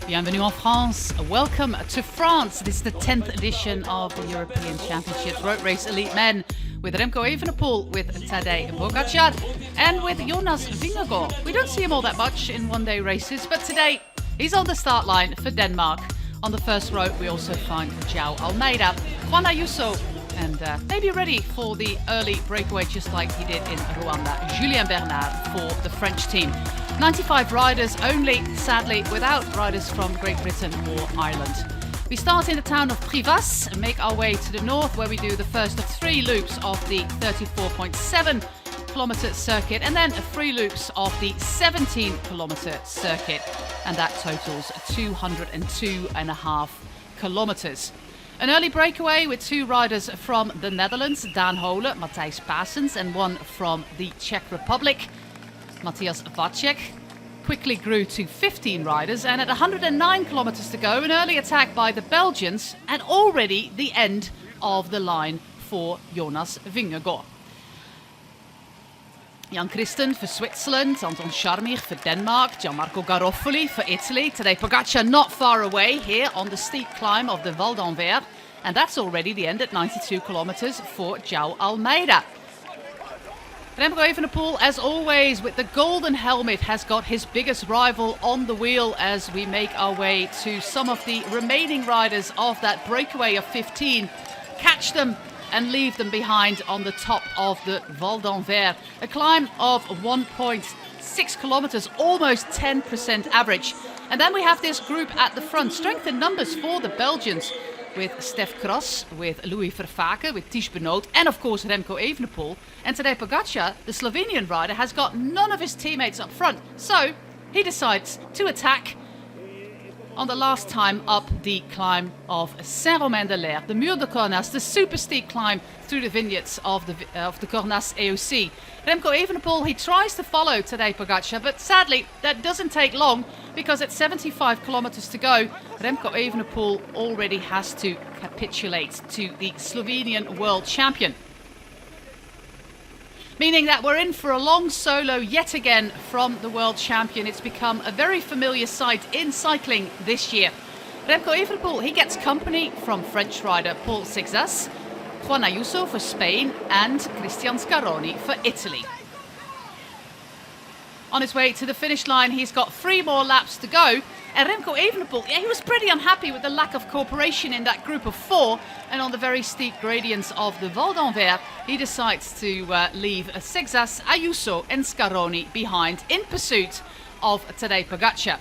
Bienvenue en France. Welcome to France. This is the 10th edition of the European Championship Road Race Elite Men with Remco Evenepoel, with Tadej Pogačar and with Jonas Vingegaard. We don't see him all that much in one-day races, but today he's on the start line for Denmark. On the first row we also find João Almeida, Juan Ayuso, and maybe ready for the early breakaway just like he did in Rwanda, Julien Bernard for the French team. 95 riders only, sadly, without riders from Great Britain or Ireland. We start in the town of Privas and make our way to the north, where we do the first of 3 loops of the 34.7 kilometre circuit and then 3 loops of the 17 kilometre circuit, and that totals 202.5 kilometres. An early breakaway with 2 riders from the Netherlands, Daan Hole, Matthijs Pasens, and 1 from the Czech Republic, Matthias Vacek, quickly grew to 15 riders, and at 109 kilometres to go, an early attack by the Belgians, and already the end of the line for Jonas Vingegaard. Jan Christen for Switzerland, Anton Charmir for Denmark, Gianmarco Garofoli for Italy. Tadej Pogačar not far away here on the steep climb of the Valdon, and that's already the end at 92 kilometres for João Almeida. Remco Evenepoel, as always, with the golden helmet, has got his biggest rival on the wheel as we make our way to some of the remaining riders of that breakaway of 15. Catch them and leave them behind on the top of the Valdon. A climb of 1.6 kilometres, almost 10% average. And then we have this group at the front, strength in numbers for the Belgians, with Stef Kras, with Louis Vervaeke, with Tiesj Benoot, and of course Remco Evenepoel. And Tadej Pogačar, the Slovenian rider, has got none of his teammates up front, so he decides to attack on the last time up the climb of Saint-Romain-de-l'Air, the Mur de Cornas, the super steep climb through the vineyards of the Cornas AOC. Remco Evenepoel, he tries to follow Tadej Pogačar, but sadly that doesn't take long, because at 75 kilometres to go, Remco Evenepoel already has to capitulate to the Slovenian world champion. Meaning that we're in for a long solo yet again from the world champion. It's become a very familiar sight in cycling this year. Remco Evenepoel, he gets company from French rider Paul Sixas, Juan Ayuso for Spain, and Cristian Scaroni for Italy. On his way to the finish line, he's got 3 more laps to go. And Remco Evenepoel, he was pretty unhappy with the lack of cooperation in that group of 4. And on the very steep gradients of the Valdon, he decides to leave Sixas, Ayuso and Scaroni behind in pursuit of Tadej Pogačar.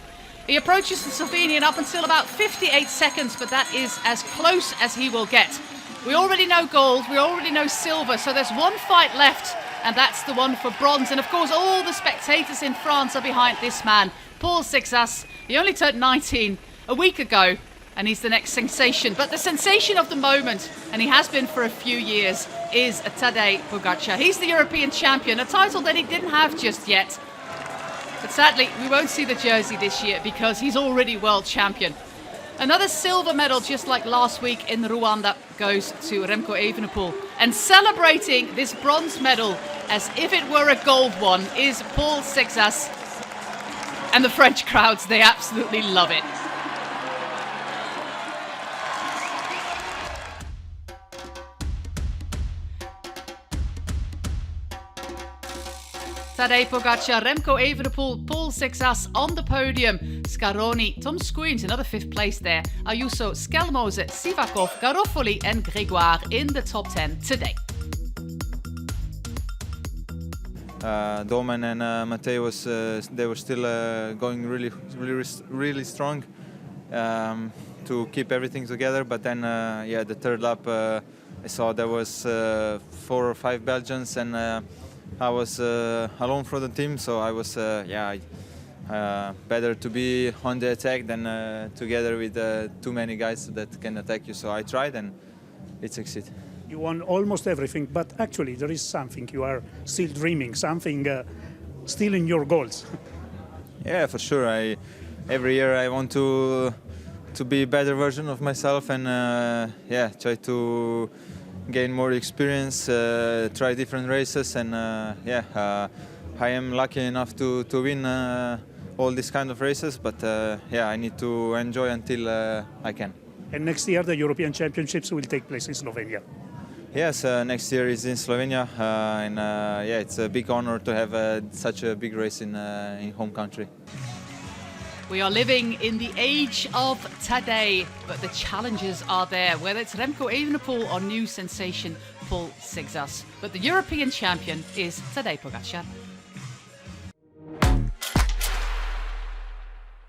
He approaches the Slovenian up until about 58 seconds, but that is as close as he will get. We already know gold, we already know silver, so there's 1 fight left, and that's the one for bronze. And of course all the spectators in France are behind this man, Paul Sixas. He only turned 19 a week ago, and he's the next sensation. But the sensation of the moment, and he has been for a few years, is Tadej Pogačar. He's the European champion, a title that he didn't have just yet. But sadly, we won't see the jersey this year because he's already world champion. Another silver medal, just like last week in Rwanda, goes to Remco Evenepoel. And celebrating this bronze medal as if it were a gold one is Paul Sixas. And the French crowds, they absolutely love it. Tadej Pogačar, Remco Evenepoel, Paul Sixas on the podium. Scaroni, Tom Squeens, another 5th place there. Ayuso, Skelmose, Sivakov, Garofoli and Grégoire in the top 10 today. Domen and Matej they were still going really strong to keep everything together. But then, the 3rd lap, I saw there was 4 or 5 Belgians, and I was alone for the team. So I was, better to be on the attack than together with too many guys that can attack you. So I tried, and it succeeded. You won almost everything, but actually there is something you are still dreaming, something still in your goals. Yeah, for sure. Every year I want to be a better version of myself, and try to gain more experience, try different races, and I am lucky enough to win all these kind of races, but yeah, I need to enjoy until I can. And next year, the European Championships will take place in Slovenia. Yes, next year is in Slovenia, and yeah, it's a big honor to have such a big race in home country. We are living in the age of today, but the challenges are there, whether it's Remco Evenepoel or new sensation Paul Sigsas. But the European champion is Tadej Pogačar.